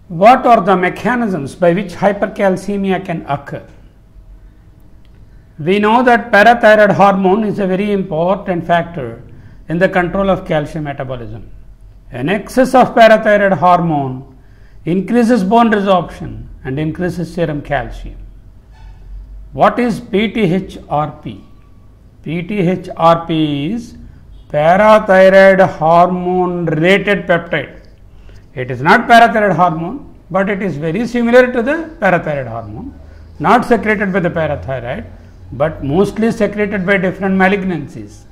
What are the mechanisms by which hypercalcemia can occur? We know that parathyroid hormone is a very important factor in the control of calcium metabolism. An excess of parathyroid hormone increases bone resorption and increases serum calcium. What is PTHRP? PTHRP is parathyroid hormone-related peptide. It is not parathyroid hormone, but it is very similar to the parathyroid hormone, not secreted by the parathyroid, but mostly secreted by different malignancies.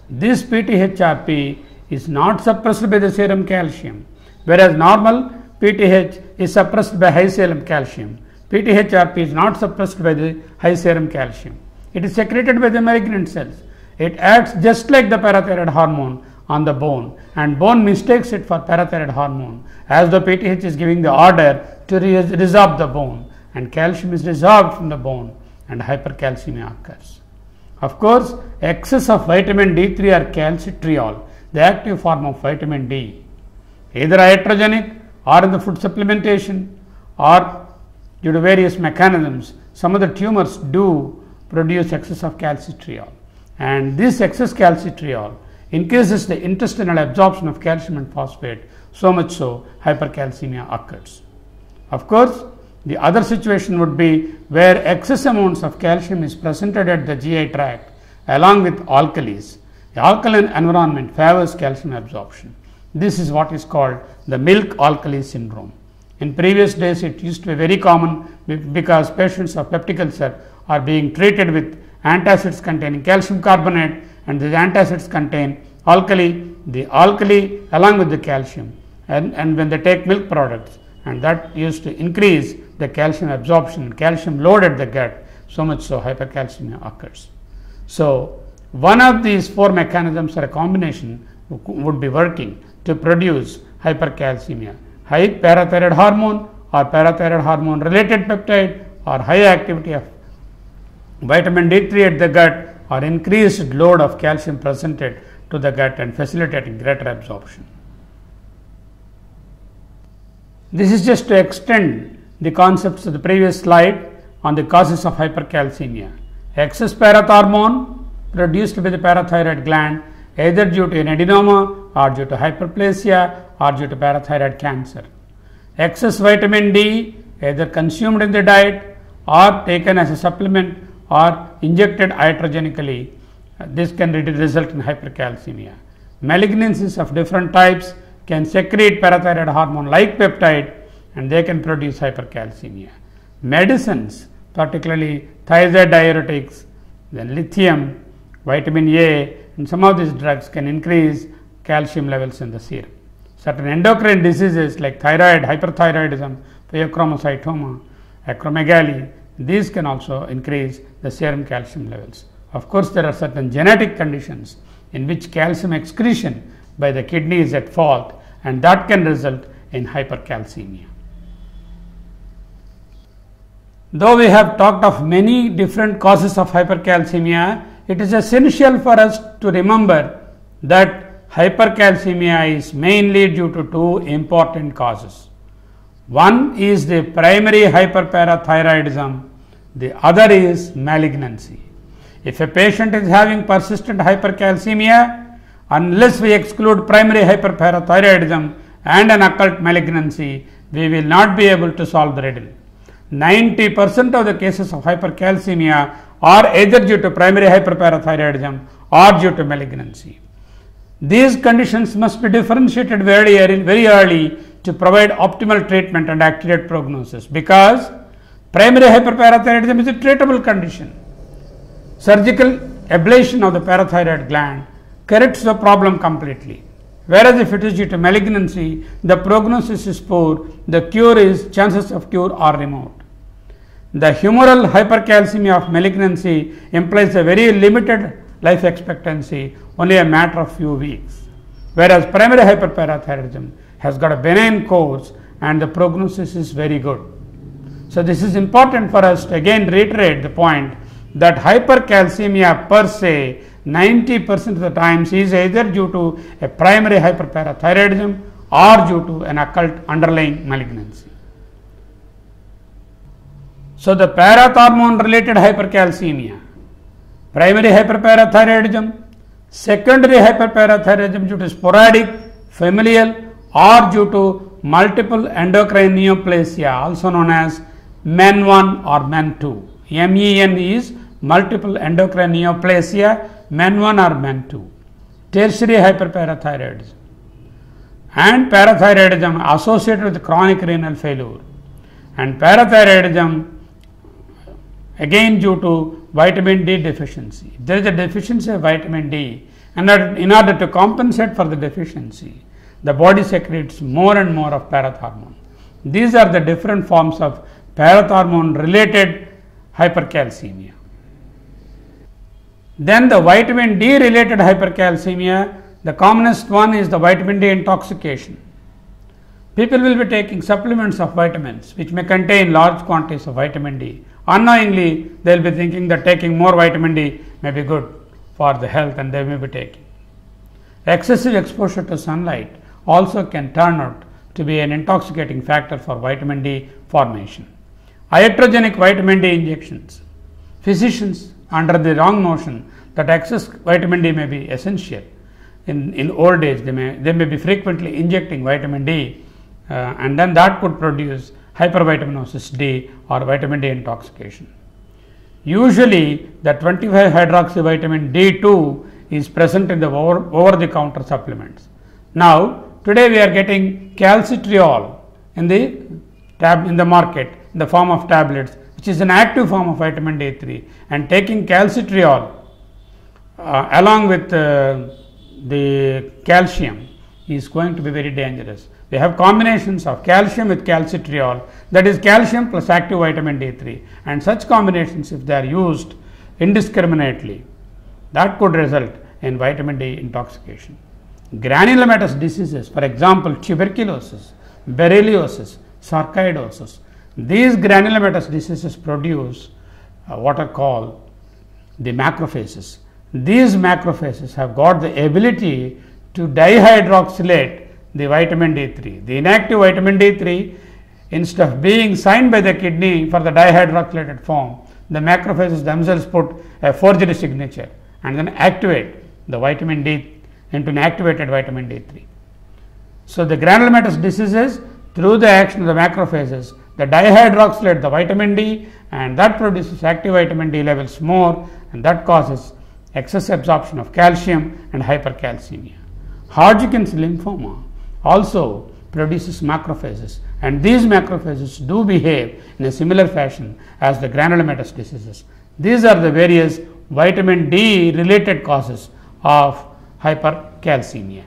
This PTHRP is not suppressed by the serum calcium, whereas normal PTH is suppressed by high serum calcium. PTHRP is not suppressed by the high serum calcium. It is secreted by the malignant cells. It acts just like the parathyroid hormone on the bone, and bone mistakes it for parathyroid hormone, as the PTH is giving the order to resorb the bone, and calcium is resorbed from the bone and hypercalcemia occurs. Of course, excess of vitamin D3 or calcitriol, the active form of vitamin D, either iatrogenic or in the food supplementation or due to various mechanisms, some of the tumors do produce excess of calcitriol, and this excess calcitriol increases the intestinal absorption of calcium and phosphate, so much so hypercalcemia occurs. Of course, the other situation would be where excess amounts of calcium is presented at the GI tract along with alkalis. The alkaline environment favors calcium absorption. This is what is called the milk alkali syndrome. In previous days, it used to be very common because patients of peptic ulcer are being treated with antacids containing calcium carbonate, and these antacids contain alkali, the alkali along with the calcium, and when they take milk products, and that used to increase the calcium absorption, calcium load at the gut, so much so hypercalcemia occurs. So, one of these four mechanisms or a combination would be working to produce hypercalcemia: high parathyroid hormone or parathyroid hormone related peptide, or high activity of vitamin D3 at the gut, or increased load of calcium presented to the gut and facilitating greater absorption. This is just to extend the concepts of the previous slide on the causes of hypercalcemia. Excess parathormone produced by the parathyroid gland, either due to an adenoma or due to hyperplasia or due to parathyroid cancer. Excess vitamin D, either consumed in the diet or taken as a supplement or injected iatrogenically, this can result in hypercalcemia. Malignancies of different types can secrete parathyroid hormone like peptide, and they can produce hypercalcemia. Medicines, particularly thiazide diuretics, then lithium, vitamin A, and some of these drugs can increase calcium levels in the serum. Certain endocrine diseases like thyroid, hyperthyroidism, pheochromocytoma, acromegaly, these can also increase the serum calcium levels. Of course, there are certain genetic conditions in which calcium excretion by the kidney is at fault, and that can result in hypercalcemia. Though we have talked of many different causes of hypercalcemia, it is essential for us to remember that hypercalcemia is mainly due to two important causes. One is the primary hyperparathyroidism, the other is malignancy. If a patient is having persistent hypercalcemia, unless we exclude primary hyperparathyroidism and an occult malignancy, we will not be able to solve the riddle. 90% of the cases of hypercalcemia are either due to primary hyperparathyroidism or due to malignancy. These conditions must be differentiated very early to provide optimal treatment and accurate prognosis, because primary hyperparathyroidism is a treatable condition. Surgical ablation of the parathyroid gland corrects the problem completely, whereas if it is due to malignancy, the prognosis is poor, the chances of cure are remote. The humoral hypercalcemia of malignancy implies a very limited life expectancy, only a matter of few weeks, whereas primary hyperparathyroidism has got a benign course and the prognosis is very good. So this is important for us to again reiterate the point that hypercalcemia per se 90% of the times is either due to a primary hyperparathyroidism or due to an occult underlying malignancy. So, the parathormone related hypercalcemia, primary hyperparathyroidism, secondary hyperparathyroidism due to sporadic, familial or due to multiple endocrine neoplasia, also known as MEN1 or MEN2. MEN is multiple endocrine neoplasia, MEN1 or MEN2. Tertiary hyperparathyroidism and parathyroidism associated with chronic renal failure, and parathyroidism again due to vitamin D deficiency. If there is a deficiency of vitamin D, and in order to compensate for the deficiency, the body secretes more and more of parathormone. These are the different forms of parathormone related hypercalcemia. Then the vitamin D related hypercalcemia, the commonest one is the vitamin D intoxication. People will be taking supplements of vitamins which may contain large quantities of vitamin D. Unknowingly, they will be thinking that taking more vitamin D may be good for the health, and they may be taking. Excessive exposure to sunlight also can turn out to be an intoxicating factor for vitamin D formation. Iatrogenic vitamin D injections. Physicians, under the wrong notion that excess vitamin D may be essential, in old age they may be frequently injecting vitamin D, and then that could produce hypervitaminosis D or vitamin D intoxication. Usually the 25 hydroxy vitamin D2 is present in the over the counter supplements. Now today we are getting calcitriol in the market in the form of tablets, which is an active form of vitamin D3, and taking calcitriol along with the calcium is going to be very dangerous. We have combinations of calcium with calcitriol, that is calcium plus active vitamin D3, and such combinations, if they are used indiscriminately, that could result in vitamin D intoxication. Granulomatous diseases, for example tuberculosis, borreliosis, sarcoidosis, these granulomatous diseases produce what are called the macrophages. These macrophages have got the ability to dihydroxylate the vitamin D3. The inactive vitamin D3, instead of being signed by the kidney for the dihydroxylated form, the macrophages themselves put a forgery signature and then activate the vitamin D into an activated vitamin D3. So, the granulomatous diseases, through the action of the macrophages, they dihydroxylate the vitamin D, and that produces active vitamin D levels more, and that causes excess absorption of calcium and hypercalcemia. Hodgkin's lymphoma also produces macrophages, and these macrophages do behave in a similar fashion as the granulomatous diseases. These are the various vitamin D related causes of hypercalcemia.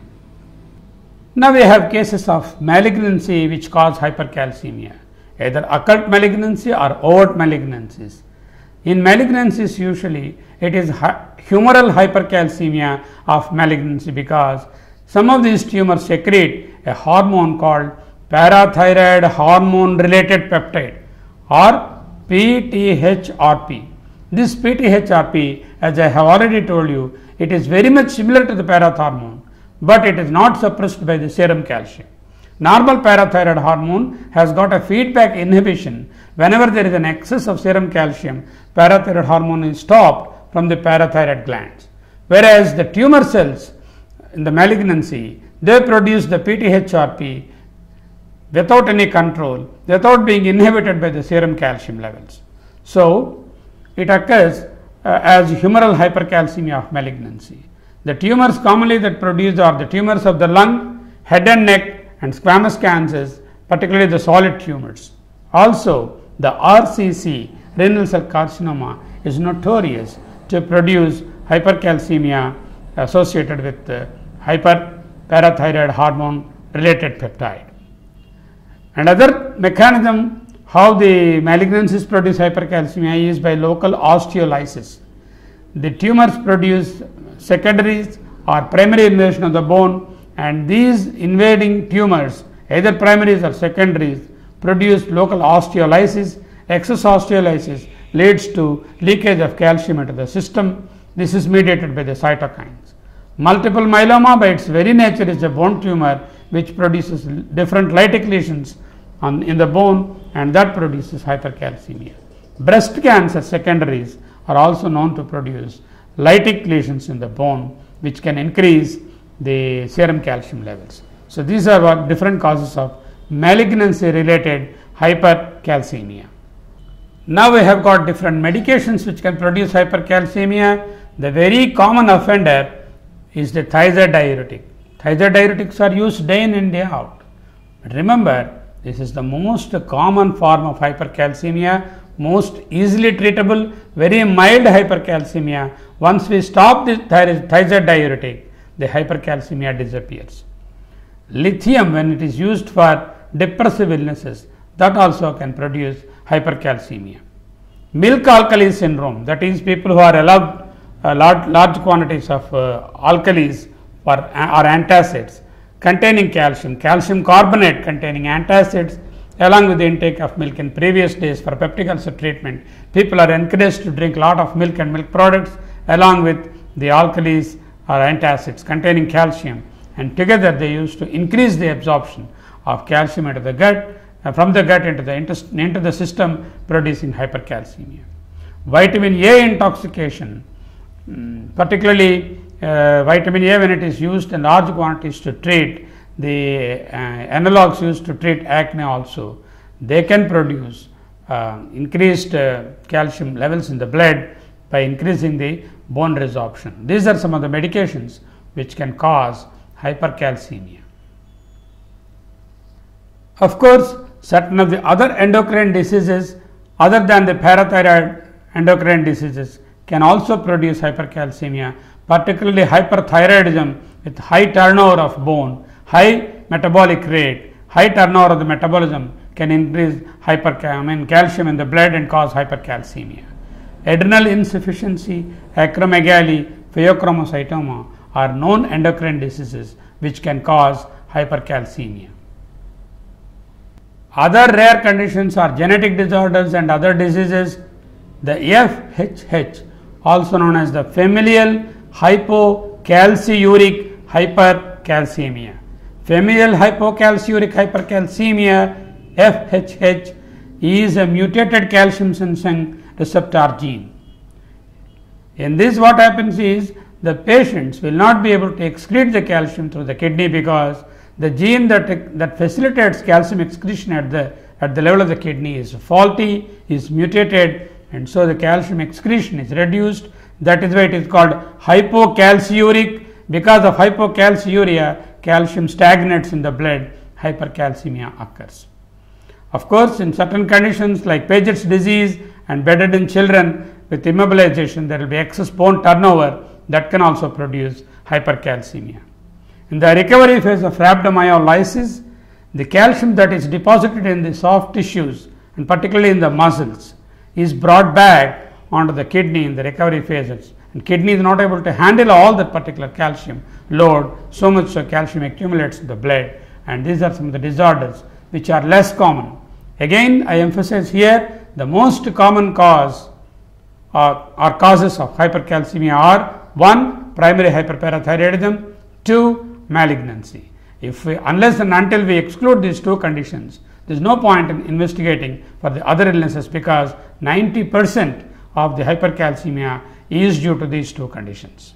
Now we have cases of malignancy which cause hypercalcemia, either occult malignancy or overt malignancies. In malignancies, usually it is humoral hypercalcemia of malignancy, because some of these tumors secrete a hormone called parathyroid hormone related peptide or PTHRP. This PTHRP, as I have already told you, it is very much similar to the parathormone, but it is not suppressed by the serum calcium. Normal parathyroid hormone has got a feedback inhibition. Whenever there is an excess of serum calcium, parathyroid hormone is stopped from the parathyroid glands. Whereas the tumor cells in the malignancy, they produce the PTHRP without any control, without being inhibited by the serum calcium levels. So, it occurs as humoral hypercalcemia of malignancy. The tumors commonly that produce are the tumors of the lung, head and neck, and squamous cancers, particularly the solid tumors. Also, the RCC, renal cell carcinoma, is notorious to produce hypercalcemia associated with hyperparathyroid hormone related peptide. Another mechanism how the malignancies produce hypercalcemia is by local osteolysis. The tumors produce secondaries or primary invasion of the bone, and these invading tumors, either primaries or secondaries, produce local osteolysis. Excess osteolysis leads to leakage of calcium into the system. This is mediated by the cytokines. Multiple myeloma by its very nature is a bone tumor which produces different lytic lesions in the bone, and that produces hypercalcemia. Breast cancer secondaries are also known to produce lytic lesions in the bone, which can increase the serum calcium levels. So, these are what different causes of malignancy related hypercalcemia. Now, we have got different medications which can produce hypercalcemia. The very common offender is the thiazide diuretic. Thiazide diuretics are used day in and day out. But remember, this is the most common form of hypercalcemia, most easily treatable, very mild hypercalcemia. Once we stop the thiazide diuretic, the hypercalcemia disappears. Lithium, when it is used for depressive illnesses, that also can produce hypercalcemia. Milk alkali syndrome, that is people who are allowed large quantities of alkalis or antacids containing calcium, calcium carbonate containing antacids, along with the intake of milk in previous days for peptic ulcer treatment. People are encouraged to drink lot of milk and milk products along with the alkalis or antacids containing calcium, and together they used to increase the absorption of calcium into the gut, from the gut into the system, producing hypercalcemia. Vitamin A intoxication, particularly vitamin A, when it is used in large quantities to treat the analogs used to treat acne also, they can produce increased calcium levels in the blood by increasing the bone resorption. These are some of the medications which can cause hypercalcemia. Of course, certain of the other endocrine diseases other than the parathyroid endocrine diseases can also produce hypercalcemia, particularly hyperthyroidism with high turnover of bone, high metabolic rate, high turnover of the metabolism can increase calcium in the blood and cause hypercalcemia. Adrenal insufficiency, acromegaly, pheochromocytoma are known endocrine diseases which can cause hypercalcemia. Other rare conditions are genetic disorders and other diseases. The FHH, also known as the familial hypocalciuric hypercalcemia. Familial hypocalciuric hypercalcemia, FHH, is a mutated calcium sensing receptor gene. In this, what happens is the patients will not be able to excrete the calcium through the kidney because the gene that facilitates calcium excretion at the level of the kidney is faulty, is mutated, and so the calcium excretion is reduced. That is why it is called hypocalciuric. Because of hypocalciuria, calcium stagnates in the blood, hypercalcemia occurs. Of course, in certain conditions like Paget's disease and bedridden children with immobilization, there will be excess bone turnover that can also produce hypercalcemia. In the recovery phase of rhabdomyolysis, the calcium that is deposited in the soft tissues and particularly in the muscles is brought back onto the kidney in the recovery phases, and kidney is not able to handle all that particular calcium load, so much so calcium accumulates in the blood, and these are some of the disorders which are less common. Again, I emphasize here the most common cause or causes of hypercalcemia are 1. Primary hyperparathyroidism, 2. Malignancy. Unless and until we exclude these two conditions, there is no point in investigating for the other illnesses because 90% of the hypercalcemia is due to these two conditions.